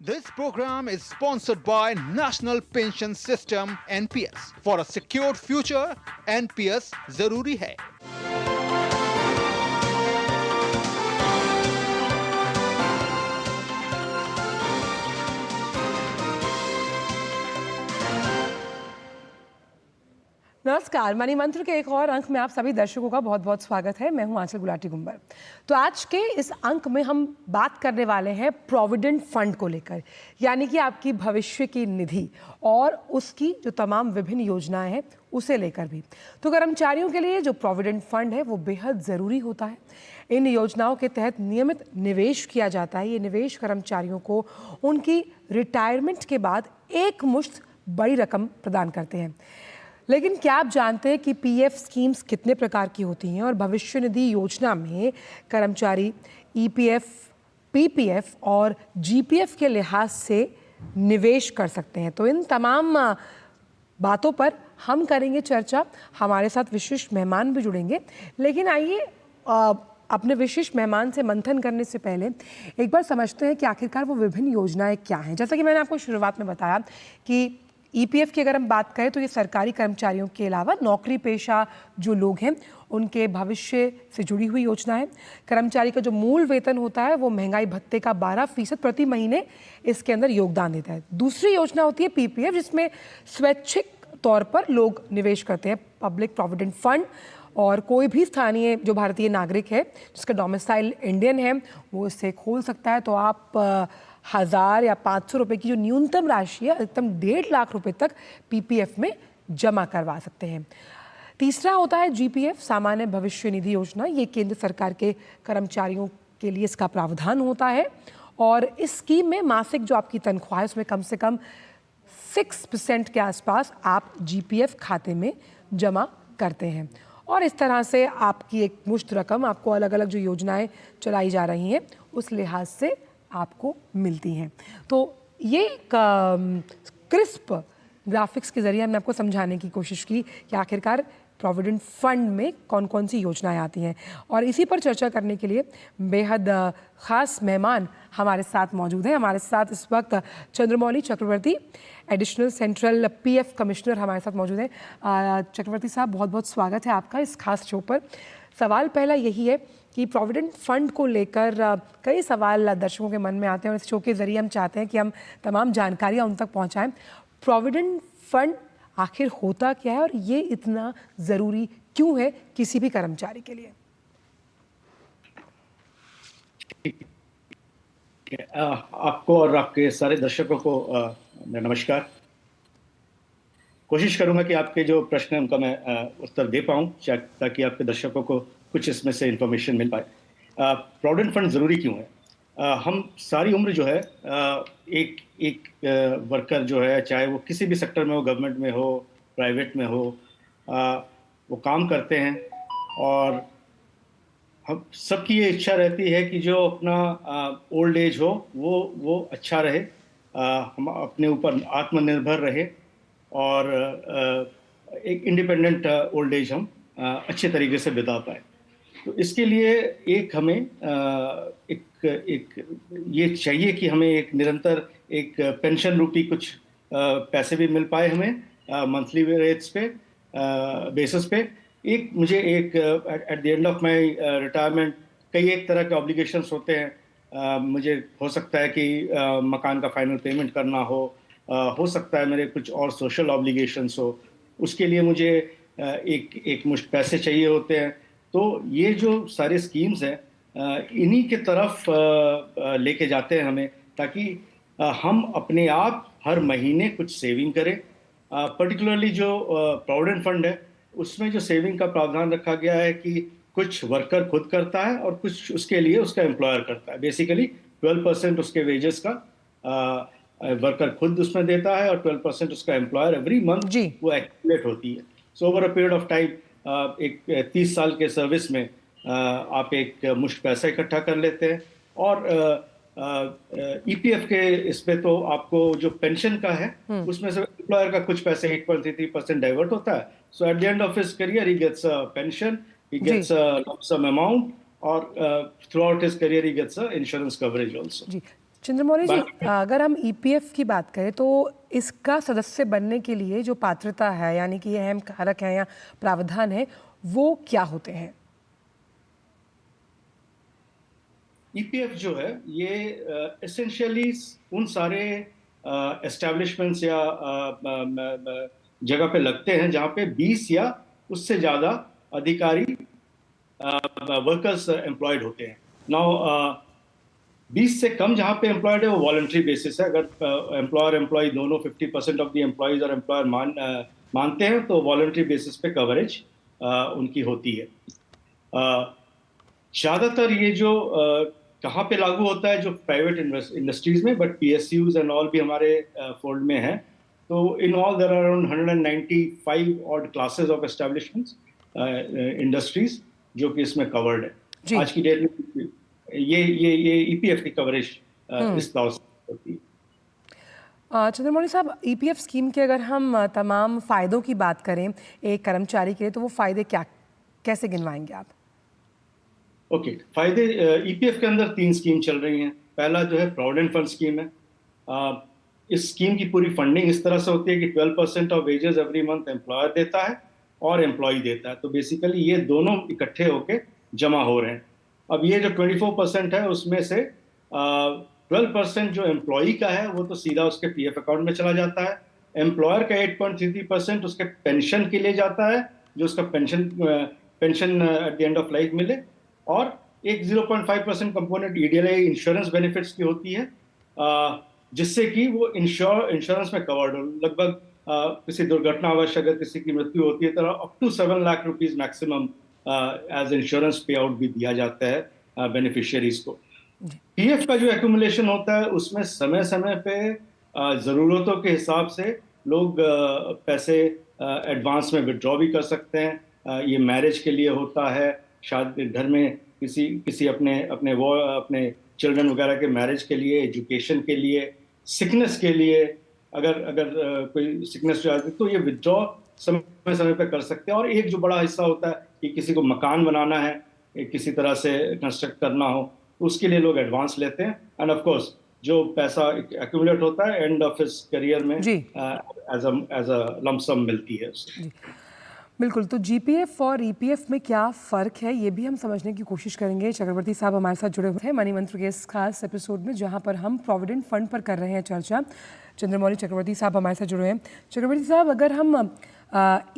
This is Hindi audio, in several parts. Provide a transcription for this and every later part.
This program is sponsored by National Pension System NPS. For a secured future, NPS जरूरी है. नमस्कार, मनी मंत्र के एक और अंक में आप सभी दर्शकों का बहुत बहुत स्वागत है। मैं हूं आंचल गुलाटी गुंबर। तो आज के इस अंक में हम बात करने वाले हैं प्रोविडेंट फंड को लेकर, यानी कि आपकी भविष्य की निधि और उसकी जो तमाम विभिन्न योजनाएं हैं उसे लेकर भी। तो कर्मचारियों के लिए जो प्रोविडेंट फंड है वो बेहद ज़रूरी होता है। इन योजनाओं के तहत नियमित निवेश किया जाता है। ये निवेश कर्मचारियों को उनकी रिटायरमेंट के बाद एक मुश्त बड़ी रकम प्रदान करते हैं। लेकिन क्या आप जानते हैं कि पीएफ स्कीम्स कितने प्रकार की होती हैं और भविष्य निधि योजना में कर्मचारी ईपीएफ, पीपीएफ और जीपीएफ के लिहाज से निवेश कर सकते हैं? तो इन तमाम बातों पर हम करेंगे चर्चा। हमारे साथ विशिष्ट मेहमान भी जुड़ेंगे, लेकिन आइए अपने विशिष्ट मेहमान से मंथन करने से पहले एक बार समझते हैं कि आखिरकार वो विभिन्न योजनाएं क्या हैं। जैसा कि मैंने आपको शुरुआत में बताया कि ईपीएफ की अगर हम बात करें तो ये सरकारी कर्मचारियों के अलावा नौकरी पेशा जो लोग हैं उनके भविष्य से जुड़ी हुई योजना है। कर्मचारी का जो मूल वेतन होता है वो महंगाई भत्ते का 12% प्रति महीने इसके अंदर योगदान देता है। दूसरी योजना होती है पीपीएफ, जिसमें स्वैच्छिक तौर पर लोग निवेश करते हैं। पब्लिक प्रोविडेंट फंड और कोई भी स्थानीय जो भारतीय नागरिक है जिसका डोमिसाइल इंडियन है वो इसे खोल सकता है। तो आप 1000 या 500 रुपये की जो न्यूनतम राशि है अधिकतम 1.5 लाख रुपए तक पीपीएफ में जमा करवा सकते हैं। तीसरा होता है जीपीएफ, सामान्य भविष्य निधि योजना। ये केंद्र सरकार के कर्मचारियों के लिए इसका प्रावधान होता है और इस स्कीम में मासिक जो आपकी तनख्वाह है उसमें कम से कम 6% के आसपास आप जीपीएफ खाते में जमा करते हैं और इस तरह से आपकी एक मुश्त रकम आपको अलग अलग जो योजनाएं चलाई जा रही हैं उस लिहाज से आपको मिलती हैं। तो ये क्रिस्प ग्राफिक्स के ज़रिए हमने आपको समझाने की कोशिश की कि आखिरकार प्रोविडेंट फंड में कौन कौन सी योजनाएं आती हैं। और इसी पर चर्चा करने के लिए बेहद ख़ास मेहमान हमारे साथ मौजूद हैं। हमारे साथ इस वक्त चंद्रमौली चक्रवर्ती, एडिशनल सेंट्रल पीएफ कमिश्नर हमारे साथ मौजूद हैं। चक्रवर्ती साहब, बहुत बहुत स्वागत है आपका इस खास शो पर। सवाल पहला यही है कि प्रोविडेंट फंड को लेकर कई सवाल दर्शकों के मन में आते हैं और इस शो के ज़रिए हम चाहते हैं कि हम तमाम जानकारियाँ उन तक पहुँचाएँ। प्रोविडेंट फंड आखिर होता क्या है और ये इतना ज़रूरी क्यों है किसी भी कर्मचारी के लिए? आपको और आपके सारे दर्शकों को नमस्कार। कोशिश करूंगा कि आपके जो प्रश्न हैं उनका मैं उत्तर दे पाऊं ताकि आपके दर्शकों को कुछ इसमें से इंफॉर्मेशन मिल पाए। प्रोविडेंट फंड ज़रूरी क्यों है? हम सारी उम्र जो है एक वर्कर जो है, चाहे वो किसी भी सेक्टर में हो, गवर्नमेंट में हो, प्राइवेट में हो, वो काम करते हैं और हम सबकी ये इच्छा रहती है कि जो अपना ओल्ड एज हो वो अच्छा रहे, हम अपने ऊपर आत्मनिर्भर रहे और एक इंडिपेंडेंट ओल्ड एज हम अच्छे तरीके से बिता पाए। तो इसके लिए एक हमें एक ये चाहिए कि हमें एक निरंतर एक पेंशन रूपी कुछ पैसे भी मिल पाए हमें मंथली रेट्स पे बेसिस पे। एक मुझे एक eight the end of my retirement कई एक तरह के ऑब्लिगेशंस होते हैं। मुझे हो सकता है कि मकान का फाइनल पेमेंट करना हो सकता है मेरे कुछ और सोशल ऑब्लिगेशंस हो, उसके लिए मुझे एक मुश्त पैसे चाहिए होते हैं। तो ये जो सारे स्कीम्स हैं इन्हीं के तरफ लेके जाते हैं हमें, ताकि हम अपने आप हर महीने कुछ सेविंग करें। पर्टिकुलरली जो प्रोविडेंट फंड है उसमें जो सेविंग का प्रावधान रखा गया है कि कुछ वर्कर खुद करता है और कुछ उसके लिए उसका एम्प्लॉयर करता है। बेसिकली 12% उसके वेजेस का वर्कर खुद उसमें देता है और 12% उसका एम्प्लॉयर एवरी मंथ वो एक्यूमुलेट होती है। So over a period of time एक 30 साल के सर्विस में आप एक मुश्त पैसा इकट्ठा कर लेते हैं। और ईपीएफ के इसमें तो आपको जो पेंशन का है उसमें से एम्प्लॉयर का कुछ पैसे 8.33% डाइवर्ट होता है। So at the end of his career he gets a pension, he gets a lump sum amount और throughout his career he gets a insurance coverage also. Chandramouli ji, अगर हम ईपीएफ की बात करें तो इसका सदस्य बनने के लिए जो पात्रता है, यानी कि ये अहम कारक है या प्रावधान है, वो क्या होते हैं? ईपीएफ जो है ये एसेंशियली उन सारे एस्टेब्लिशमेंट्स या जगह पे लगते हैं जहाँ पे 20 या उससे ज़्यादा अधिकारी वर्कर्स एम्प्लॉयड होते हैं। नाउ 20 से कम जहाँ पे एम्प्लॉयड है वो वॉलंटरी बेसिस है। अगर एम्प्लॉयर एम्प्लॉय दोनों 50% ऑफ द एम्प्लॉयज और एम्प्लॉयर मानते हैं तो वॉलंटरी बेसिस पे कवरेज उनकी होती है। ज़्यादातर ये जो कहाँ पे लागू होता है, जो प्राइवेट इंडस्ट्रीज में, बट पीएसयूज एंड ऑल भी हमारे फोल्ड में है। तो in all there are around 195 odd classes of establishments industries जो कि इसमें कवर्ड है। आज की डेट में ये ईपीएफ की कवरेज इस तरह से होती है। चंद्रमौली साहब, ईपीएफ स्कीम के अगर हम तमाम फ़ायदों की बात करें एक कर्मचारी के लिए, तो वो फ़ायदे क्या, कैसे गिनवाएंगे आप? ओके, फायदे ईपीएफ के अंदर 3 स्कीम चल रही हैं। पहला जो है प्रोविडेंट फंड स्कीम है। इस स्कीम की पूरी फंडिंग इस तरह से होती है कि 12% of wages every month employer देता है और एम्प्लॉय देता है। तो बेसिकली ये दोनों इकट्ठे होके जमा हो रहे हैं। अब ये जो 24% है उसमें से 12% जो एम्प्लॉय का है वो तो सीधा उसके पीएफ अकाउंट में चला जाता है। एम्प्लॉयर का 8.33% उसके पेंशन के लिए जाता है, जो उसका pension eight the end of life मिले। और एक 0.5% कंपोनेंट ईडीएलआई इंश्योरेंस बेनिफिट्स की होती है, जिससे कि वो इंश्योरेंस में कवर्ड हो। लगभग किसी दुर्घटनावश अगर किसी की मृत्यु होती है तो up to 7 lakh rupees maximum as insurance pay out भी दिया जाता है बेनिफिशियरीज को। पीएफ का जो एक्यूमुलेशन होता है उसमें समय समय पे ज़रूरतों के हिसाब से लोग पैसे एडवांस में विड्रॉ भी कर सकते हैं। ये मैरिज के लिए होता है, शादी घर में किसी अपने चिल्ड्रन वगैरह के मैरिज के लिए, एजुकेशन के लिए, सिकनेस के लिए। अगर कोई सिकनेस जो आती है तो ये विड्रॉ समय समय पे कर सकते हैं। और एक जो बड़ा हिस्सा होता है कि किसी को मकान बनाना है, किसी तरह से कंस्ट्रक्ट करना हो, तो उसके लिए लोग एडवांस लेते हैं। एंड ऑफ कोर्स जो पैसा एक्यूमुलेट होता है एंड ऑफ हिज करियर में एज अ लंप सम मिलती है उससे। बिल्कुल, तो जीपीएफ और ईपीएफ में क्या फ़र्क है ये भी हम समझने की कोशिश करेंगे। चक्रवर्ती साहब हमारे साथ जुड़े हुए हैं मनी मंत्र के इस खास एपिसोड में, जहां पर हम प्रोविडेंट फंड पर कर रहे हैं चर्चा। चंद्रमौली चक्रवर्ती साहब हमारे साथ जुड़े हुए हैं। चक्रवर्ती साहब, अगर हम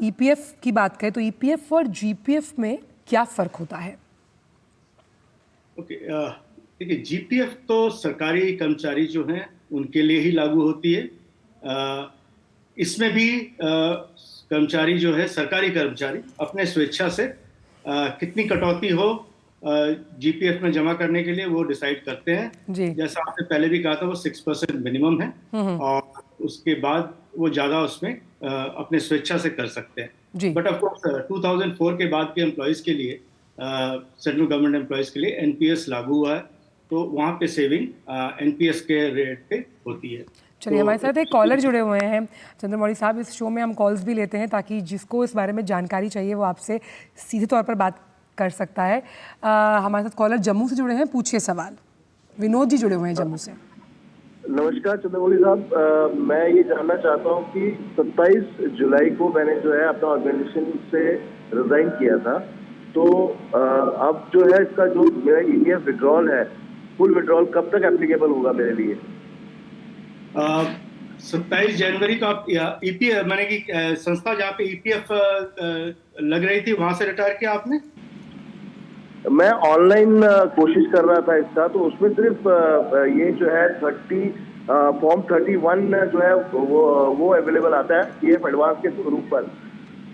ईपीएफ की बात करें तो ईपीएफ और जीपीएफ में क्या फ़र्क होता है? ओके, देखिए, जीपीएफ तो सरकारी कर्मचारी जो हैं उनके लिए ही लागू होती है। इसमें भी कर्मचारी जो है, सरकारी कर्मचारी अपने स्वेच्छा से कितनी कटौती हो जीपीएफ में जमा करने के लिए वो डिसाइड करते हैं। जैसा आपने पहले भी कहा था, वो 6% मिनिमम है और उसके बाद वो ज़्यादा उसमें अपने स्वेच्छा से कर सकते हैं। बट ऑफ कोर्स 2004 के बाद के एम्प्लॉयज़ के लिए, सेंट्रल गवर्नमेंट एम्प्लॉयज़ के लिए एनपीएस लागू हुआ है, तो वहाँ पे सेविंग एनपीएस के रेट पे होती है। चलिए, हमारे साथ एक कॉलर जुड़े हुए हैं चंद्रमौली साहब। इस शो में हम कॉल्स भी लेते हैं ताकि जिसको इस बारे में जानकारी चाहिए वो आपसे सीधे तौर पर बात कर सकता है। हमारे साथ कॉलर जम्मू से जुड़े हैं, पूछिए सवाल। विनोद जी जुड़े हुए हैं जम्मू से। नमस्कार चंद्रमौली साहब, मैं ये जानना चाहता हूँ कि 27 जुलाई को मैंने जो है अपना ऑर्गेनाइजेशन से रिजाइन किया था, तो अब जो है इसका जो मेरा ईपीएफ विड्रॉल है, फुल विड्रॉल कब तक एप्लीकेबल होगा मेरे लिए? 27 जनवरी को आप ईपीएफ, मैंने कि संस्था जहाँ पे ईपीएफ लग रही थी वहां से रिटायर किया आपने? मैं ऑनलाइन कोशिश कर रहा था इसका, तो उसमें सिर्फ ये जो है फॉर्म 31 जो है वो अवेलेबल आता है पीएफ एडवांस के स्वरूप पर,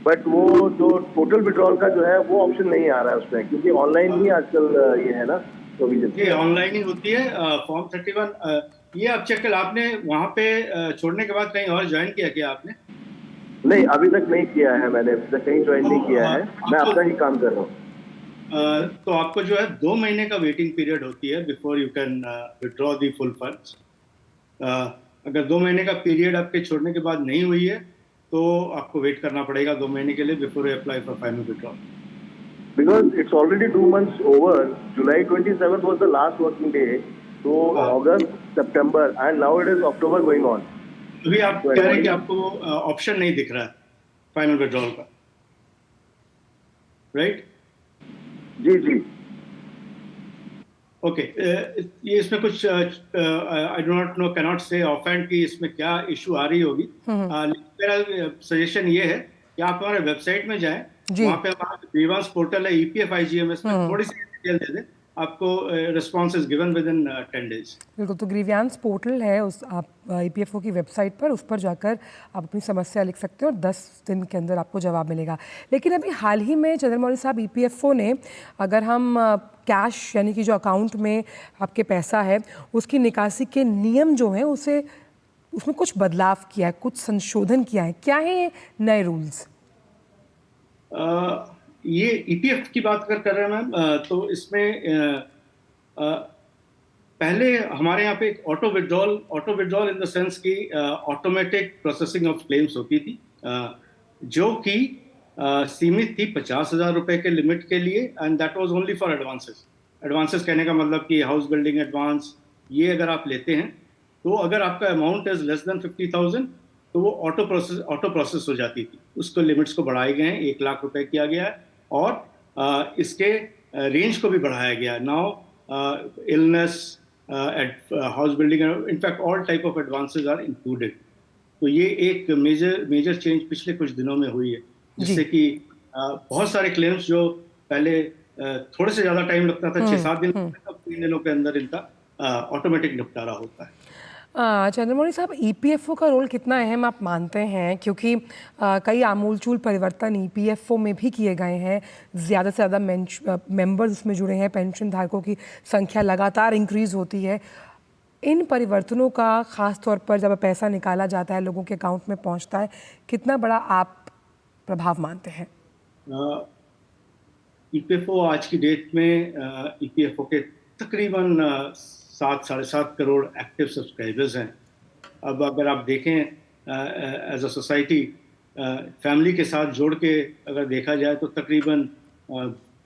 बट वो जो टोटल विड्रॉल का जो है वो ऑप्शन नहीं आ रहा है उसमें, क्योंकि ऑनलाइन ही आजकल ये है ना प्रोविजन। ये ऑनलाइन ही होती है फॉर्म 31। ये आप चेक कर, आपने वहाँ पे छोड़ने के बाद कहीं और ज्वाइन किया क्या आपने? नहीं, अभी तक नहीं किया है मैंने, अभी तक कहीं ज्वाइन नहीं किया है, मैं अपना ही काम कर रहा हूँ। तो आपको जो है 2 महीने का वेटिंग पीरियड होती है before you can withdraw the full funds. अगर 2 महीने का पीरियड आपके छोड़ने के बाद नहीं हुई है तो आपको वेट करना पड़ेगा 2 महीने के लिए before you apply for final withdrawal. Because it's already 2 months over. July 27th was the last working day. तो August, September and now it is October going on. अभी आप कह रहे हैं कि आपको ऑप्शन नहीं दिख रहा है फाइनल विड्रॉल का, राइट? जी जी। ओके, ये इसमें कुछ I do not know, can not से ऑफहैंड कि इसमें क्या इशू आ रही होगी। लेकिन मेरा सजेशन ये है कि आप हमारे वेबसाइट में जाएं, वहाँ पे हमारा ग्रीवांस पोर्टल है EPF IGMS में, थोड़ी सी डिटेल दे दें, आपको response is given with in 10 days। बिल्कुल, तो ग्रीवियांस पोर्टल है, उस आप EPFO की वेबसाइट पर उस पर जाकर आप अपनी समस्या लिख सकते हो और 10 दिन के अंदर आपको जवाब मिलेगा। लेकिन अभी हाल ही में चंद्रमौली साहब, EPFO ने, अगर हम कैश यानी कि जो अकाउंट में आपके पैसा है उसकी निकासी के नियम जो हैं उसे उसमें कुछ बदलाव किया है, कुछ संशोधन किया है। क्या है ये नए रूल्स? ये EPF की बात कर रहे हैं मैम, तो इसमें पहले हमारे यहाँ पे एक auto withdrawal in the sense की ऑटोमेटिक प्रोसेसिंग ऑफ क्लेम्स होती थी, जो कि सीमित थी 50,000 रुपए के लिमिट के लिए, and that was only for advances कहने का मतलब कि हाउस बिल्डिंग एडवांस, ये अगर आप लेते हैं तो अगर आपका अमाउंट इज लेस देन 50,000 तो वो ऑटो प्रोसेस हो जाती थी। उसको लिमिट्स को बढ़ाए गए हैं, 1 लाख रुपए किया गया है, और इसके रेंज को भी बढ़ाया गया। Now illness, house building, in fact all type of advances are included. तो ये एक मेजर चेंज पिछले कुछ दिनों में हुई है, जिससे कि बहुत सारे क्लेम्स जो पहले थोड़े से ज्यादा टाइम लगता था, 6-7 दिन, अब 3 दिनों के अंदर इनका ऑटोमेटिक निपटारा होता है। चंद्रमौली साहब, EPFO का रोल कितना अहम आप मानते हैं? क्योंकि कई आमूलचूल परिवर्तन EPFO में भी किए गए हैं, ज़्यादा से ज़्यादा मेंबर्स उसमें जुड़े हैं, पेंशन धारकों की संख्या लगातार इंक्रीज होती है। इन परिवर्तनों का ख़ास तौर पर जब पैसा निकाला जाता है, लोगों के अकाउंट में पहुंचता है, कितना बड़ा आप प्रभाव मानते हैं? EPFO आज की डेट में EPFO के तकरीबन 7-7.5 करोड़ एक्टिव सब्सक्राइबर्स हैं। अब अगर आप देखें एज अ सोसाइटी, फैमिली के साथ जोड़ के अगर देखा जाए तो तकरीबन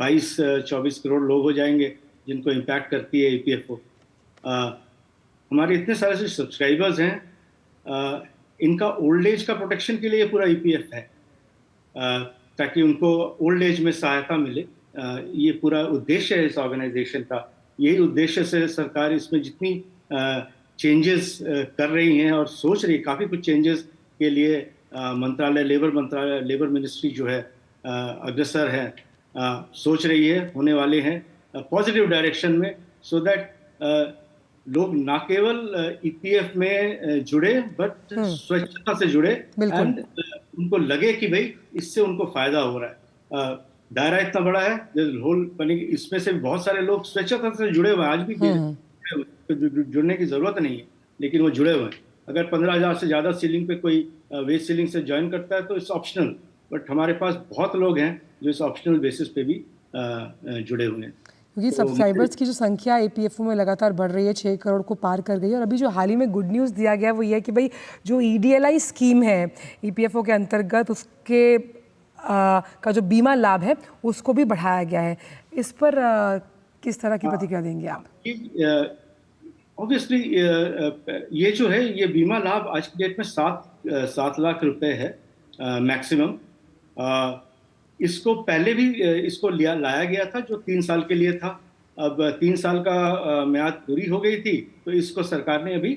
22-24 करोड़ लोग हो जाएंगे जिनको इम्पैक्ट करती है EPFO। हमारे इतने सारे जो सब्सक्राइबर्स हैं, इनका ओल्ड एज का प्रोटेक्शन के लिए पूरा EPF है, ताकि उनको ओल्ड एज में सहायता मिले। ये पूरा उद्देश्य है इस ऑर्गेनाइजेशन का। यही उद्देश्य से सरकार इसमें जितनी चेंजेस कर रही हैं और सोच रही, काफ़ी कुछ चेंजेस के लिए लेबर मिनिस्ट्री जो है अग्रसर है, सोच रही है, होने वाले हैं पॉजिटिव डायरेक्शन में, सो दैट लोग ना केवल EPF में जुड़े बट स्वच्छता से जुड़े, एंड उनको लगे कि भाई इससे उनको फायदा हो रहा है। दायरा इतना बड़ा है, होल बनी, इसमें से बहुत सारे लोग स्वच्छता से जुड़े हुए हैं आज भी, जुड़ने की जरूरत नहीं है, लेकिन वो जुड़े हुए हैं। अगर 15,000 से ज्यादा सीलिंग पे कोई वेज सीलिंग से ज्वाइन करता है तो इट्स ऑप्शनल, बट हमारे पास बहुत लोग हैं जो इस ऑप्शनल बेसिस पे भी जुड़े हुए हैं। क्योंकि सब्सक्राइबर्स की जो संख्या EPFO में लगातार बढ़ रही है, 6 करोड़ को पार कर गई है। और अभी जो हाल ही में गुड न्यूज़ दिया गया वो ये है कि भाई जो EDLI स्कीम है EPFO के अंतर्गत, उसके का जो बीमा लाभ है उसको भी बढ़ाया गया है। इस पर किस तरह की प्रतिक्रिया देंगे आप? ऑब्वियसली ये जो है, ये बीमा लाभ आज की डेट में 7 लाख रुपए है मैक्सिमम। इसको पहले भी इसको लाया गया था, जो 3 साल के लिए था। अब 3 साल का म्याद पूरी हो गई थी, तो इसको सरकार ने अभी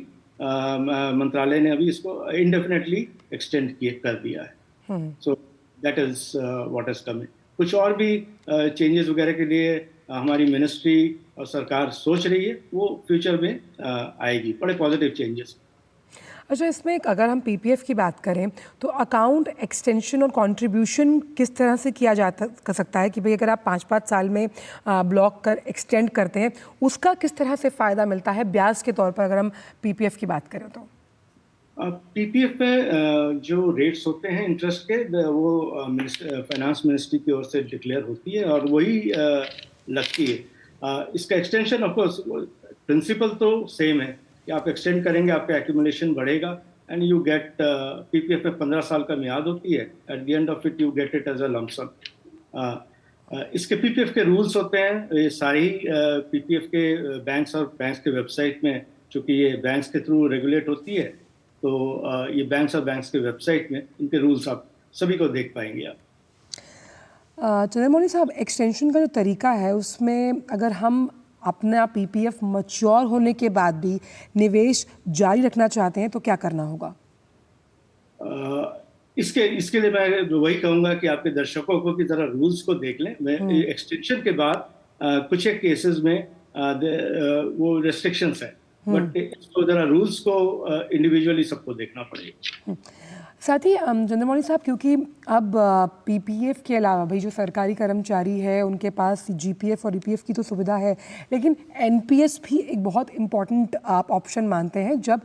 मंत्रालय ने अभी इसको इंडेफिनेटली एक्सटेंड कर दिया है। So that is what is coming. कुछ और भी चेंजेस वगैरह के लिए हमारी मिनिस्ट्री और सरकार सोच रही है, वो फ्यूचर में आएगी, बड़े पॉजिटिव चेंजेस। अच्छा, इसमें अगर हम PPF की बात करें तो अकाउंट एक्सटेंशन और कंट्रीब्यूशन किस तरह से किया कर सकता है कि भाई अगर आप 5-5 साल में ब्लॉक कर एक्सटेंड करते हैं, उसका किस तरह से फ़ायदा मिलता है ब्याज के तौर पर, अगर हम PPF की बात करें तो? PPF में जो रेट्स होते हैं इंटरेस्ट के, वो फाइनेंस मिनिस्ट्री की ओर से डिक्लेयर होती है और वही लगती है। इसका एक्सटेंशन ऑफ कोर्स प्रिंसिपल तो सेम है कि आप एक्सटेंड करेंगे, आपका एक्यूमुलेशन बढ़ेगा, एंड यू गेट PPF में 15 साल का मियाद होती है। At the end of it you get it as a lump sum. इसके पीपीएफ के रूल्स होते हैं, ये सारी पीपीएफ के बैंक्स और बैंक्स के वेबसाइट में, चूंकि ये बैंक्स के थ्रू रेगुलेट होती है, तो ये बैंक्स और बैंक्स के वेबसाइट में इनके रूल्स आप सभी को देख पाएंगे आप। चंद्रमौली साहब, एक्सटेंशन का जो तरीका है उसमें अगर हम अपना पीपीएफ मैच्योर होने के बाद भी निवेश जारी रखना चाहते हैं तो क्या करना होगा? इसके लिए मैं वही कहूंगा कि आपके दर्शकों को की तरह रूल्स को देख लें। मैं एक्सटेंशन के बाद कुछ एक केसेस में वो रेस्ट्रिक्शंस है, बट इसको जरा रूल्स को इंडिविजुअली सबको देखना पड़ेगा। साथ ही चंद्रमौली साहब, क्योंकि अब पीपीएफ के अलावा भाई जो सरकारी कर्मचारी है उनके पास जीपीएफ और ईपीएफ की तो सुविधा है, लेकिन एनपीएस भी एक बहुत इम्पॉर्टेंट आप ऑप्शन मानते हैं जब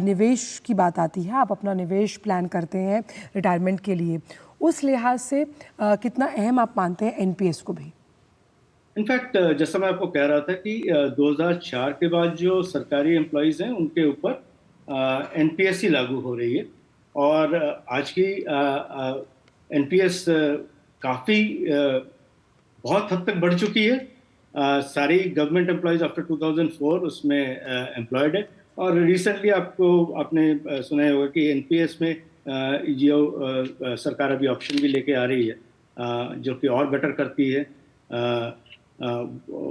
निवेश की बात आती है। आप अपना निवेश प्लान करते हैं रिटायरमेंट के लिए, उस लिहाज से कितना अहम आप मानते हैं एनपीएस को भी? इनफैक्ट जैसा मैं आपको कह रहा था कि 2004 के बाद जो सरकारी एम्प्लॉयज़ हैं उनके ऊपर एनपीएस ही लागू हो रही है, और आज की एनपीएस काफ़ी बहुत हद तक बढ़ चुकी है। सारी गवर्नमेंट एम्प्लॉयज़ आफ्टर 2004 उसमें एम्प्लॉयड है, और रिसेंटली आपने सुना होगा कि एनपीएस में जो सरकार अभी ऑप्शन भी लेके आ रही है जो कि और बेटर करती है,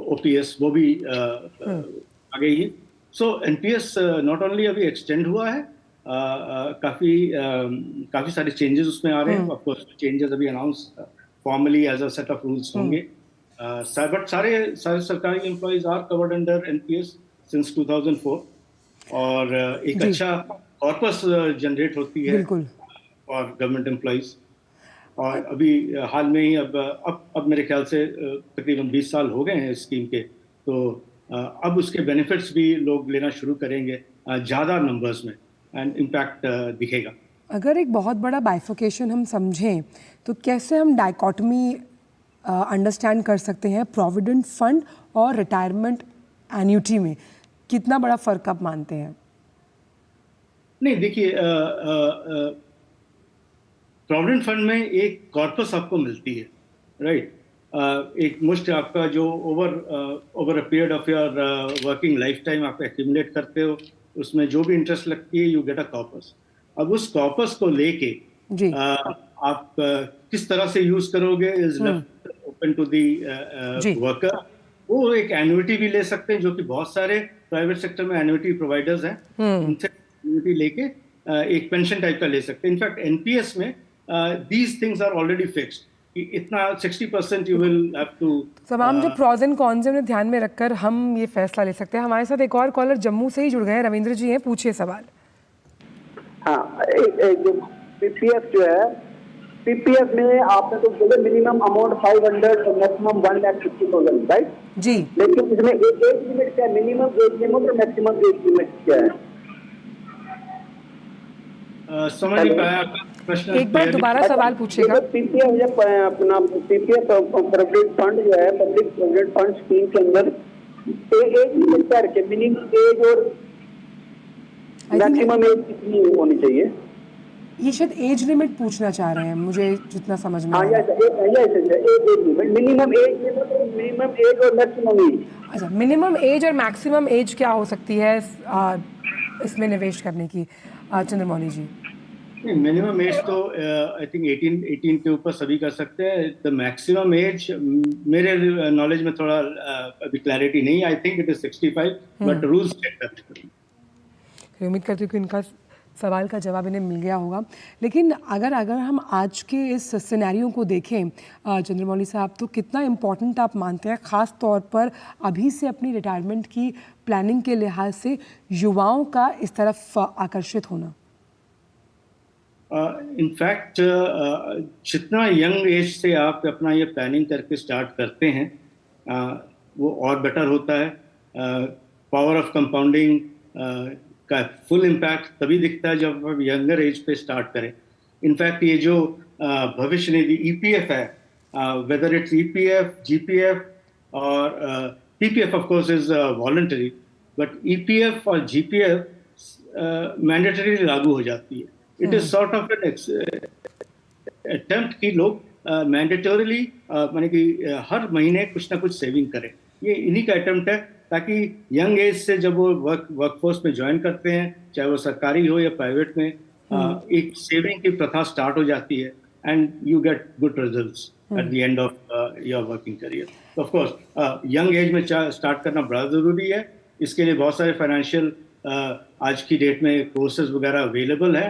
ओपीएस वो भी आ गई है। सो एनपीएस नॉट ओनली अभी एक्सटेंड हुआ है, काफी सारे चेंजेस उसमें आ रहे हैं। ऑफ कोर्स चेंजेस अभी announce formally as a set of rules होंगे, बट सारे सरकारी employees are covered under NPS since 2004, और एक अच्छा कॉर्पस जनरेट होती है और गवर्नमेंट एम्प्लॉयज। और अभी हाल में ही अब मेरे ख्याल से तकरीबन 20 साल हो गए हैं इस स्कीम के, तो अब उसके बेनिफिट्स भी लोग लेना शुरू करेंगे ज़्यादा नंबर्स में, एंड इम्पैक्ट दिखेगा। अगर एक बहुत बड़ा बाइफिकेशन हम समझें तो कैसे हम डाइकोटमी अंडरस्टैंड कर सकते हैं प्रोविडेंट फंड और रिटायरमेंट एन्युटी में? कितना बड़ा फ़र्क आप मानते हैं? नहीं, देखिए, प्रोविडेंट फंड में एक कॉर्पस आपको मिलती है, राइट? एक मुश्त आपका जो over a period of your working life time आप एक्यूमुलेट करते हो, उसमें जो भी इंटरेस्ट लगती है, यू गेट अ कॉर्पस। अब उस कॉर्पस को लेके आप किस तरह से यूज करोगे is left open to the worker. वो एक एन्युटी भी ले सकते हैं, जो कि बहुत सारे प्राइवेट सेक्टर में एन्युटी प्रोवाइडर्स हैं, उनसे एन्युटी लेके एक पेंशन टाइप का ले सकते हैं। इनफैक्ट एनपीएस में these things are already fixed कि इतना 60% यू विल हैव टू। तमाम जो प्रोज एंड कॉन्स हैं उन्हें ध्यान में रखकर हम ये फैसला ले सकते हैं। हमारे साथ एक और कॉलर जम्मू से ही जुड़ गए हैं, रविंद्र जी हैं, पूछिए सवाल। हाँ, जो पीपीएफ जो है, पीपीएफ में आपने तो बोले मिनिमम अमाउंट 500 और मैक्सिमम 1,50,000, राइट जी, लेकिन इसमें एज लिमिट क्या है? मिनिमम एज लिमिट और मैक्सिमम एज लिमिट क्या है? समझ नहीं पाया प्रश्न, एक बार दोबारा सवाल पूछिएगा। पीपीएफ जब अपना पीपीएफ प्रोविडेंट फंड जो है, पब्लिक प्रोविडेंट फंड स्कीम के अंदर एज लिमिट क्या रखे? मिनिमम एज और मैक्सिमम एज कितनी होनी चाहिए? ये शायद एज लिमिट पूछना चाह रहे हैं, मुझे जितना समझ में आया। मिनिमम एज और मैक्सिमम एज। अच्छा, मिनिमम एज और मैक्सिमम एज क्या हो सकती है इसमें निवेश करने की, चंद्रमौली जी? मिनिमम एज तो आई थिंक 18 के ऊपर सभी कर सकते हैं। द मैक्सिमम एज मेरे नॉलेज में थोड़ा अभी क्लैरिटी नहीं है, I think it is 65, but rules check करते हैं। उम्मीद करती हूँ कि इनका सवाल का जवाब इन्हें मिल गया होगा। लेकिन अगर हम आज के इस सिनेरियो को देखें चंद्रमौली साहब, तो कितना इम्पोर्टेंट आप मानते हैं ख़ास तौर पर अभी से अपनी रिटायरमेंट की प्लानिंग के लिहाज से युवाओं का इस तरफ आकर्षित होना? इनफैक्ट जितना यंग एज से आप अपना ये प्लानिंग करके स्टार्ट करते हैं वो और बेटर होता है। पावर ऑफ कंपाउंडिंग का फुल इम्पैक्ट तभी दिखता है जब आप यंगर एज पे स्टार्ट करें। इनफैक्ट ये जो भविष्य निधि ईपीएफ है, वेदर इट्स ईपीएफ, जीपीएफ और PPF of course is voluntary, but EPF और जीपीएफ मैंडेटरी लागू हो जाती है। It is sort of an attempt कि लोग मैंडेटोरिली माने कि हर महीने कुछ ना कुछ सेविंग करें। ये इन्हीं का अटेम्प्ट है, ताकि यंग एज से जब वो वर्कफोर्स में ज्वाइन करते हैं, चाहे वो सरकारी हो या प्राइवेट में, एक सेविंग की प्रथा स्टार्ट हो जाती है and you get good results eight the end of your working career. तो ऑफ कोर्स यंग एज में स्टार्ट करना बड़ा ज़रूरी है। इसके लिए बहुत सारे फाइनेंशियल आज की डेट में कोर्सेज वगैरह अवेलेबल है।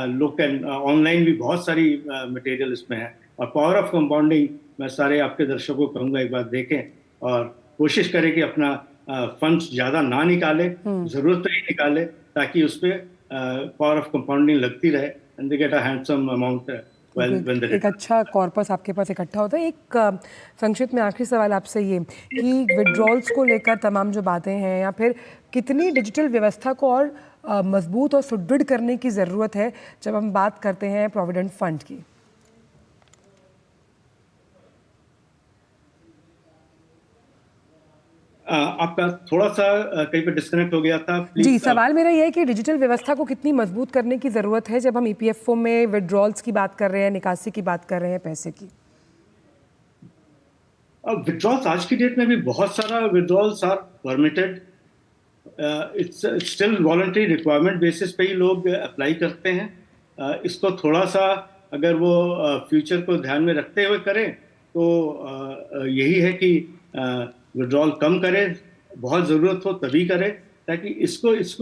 लोग कैन ऑनलाइन भी बहुत सारी मटेरियल इसमें है। और पावर ऑफ कंपाउंडिंग मैं सारे आपके दर्शकों को कहूँगा एक बार देखें और कोशिश करें कि अपना फंड्स ज़्यादा ना निकाले, ज़रूरत तो ही निकाले, ताकि उस पर पावर ऑफ कंपाउंडिंग लगती रहे and they get a handsome amount. एक अच्छा कॉर्पस आपके पास इकट्ठा होता है। एक संक्षिप्त में आखिरी सवाल आपसे ये कि विड्रॉल्स को लेकर तमाम जो बातें हैं, या फिर कितनी डिजिटल व्यवस्था को और मजबूत और सुदृढ़ करने की ज़रूरत है जब हम बात करते हैं प्रोविडेंट फंड की? आपका थोड़ा सा कहीं पे डिस्कनेक्ट हो गया था। जी, सवाल मेरा यह है कि डिजिटल व्यवस्था को कितनी मजबूत करने की ज़रूरत है जब हम ईपीएफओ में विड्रॉल्स की बात कर रहे हैं, निकासी की बात कर रहे हैं पैसे की? विड्रॉल्स आज की डेट में भी बहुत सारा withdrawals are permitted. It's still voluntary requirement basis पे ही लोग अप्लाई करते हैं। इसको थोड़ा सा अगर वो फ्यूचर को ध्यान में रखते हुए करें तो यही है कि विड्रॉल कम करें, बहुत ज़रूरत हो तभी करें, ताकि इसको इस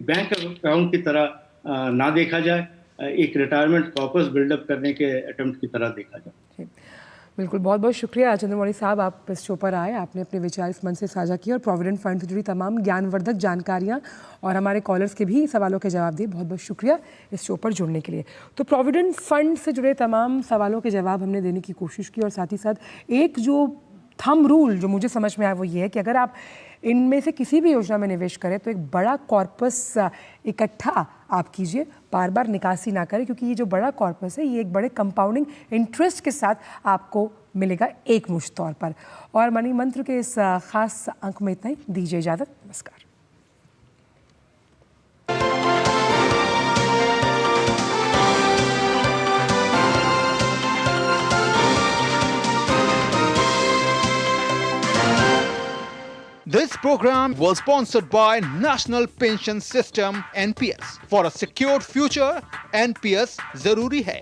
बैंक अकाउंट की तरह ना देखा जाए, एक रिटायरमेंट कॉर्पस बिल्डअप करने के अटेम्प्ट की तरह देखा जाए। बिल्कुल, बहुत बहुत शुक्रिया चंद्रमौली साहब, आप इस शो पर आए, आपने अपने विचार इस मंच से साझा किए और प्रोविडेंट फंड से जुड़ी तमाम ज्ञानवर्धक जानकारियाँ और हमारे कॉलर्स के भी सवालों के जवाब दिए। बहुत बहुत शुक्रिया इस शो पर जुड़ने के लिए। तो प्रोविडेंट फंड से जुड़े तमाम सवालों के जवाब हमने देने की कोशिश की और साथ ही साथ एक जो थंब रूल जो मुझे समझ में आया वो ये है कि अगर आप इनमें से किसी भी योजना में निवेश करें तो एक बड़ा कॉर्पस इकट्ठा आप कीजिए, बार बार निकासी ना करें, क्योंकि ये जो बड़ा कॉर्पस है ये एक बड़े कंपाउंडिंग इंटरेस्ट के साथ आपको मिलेगा एक मुश्त तौर पर। और मनी मंत्र के इस खास अंक में इतना ही, दीजिए इजाज़त, नमस्कार। This program was sponsored by National Pension System NPS. For a secured future, NPS जरूरी है।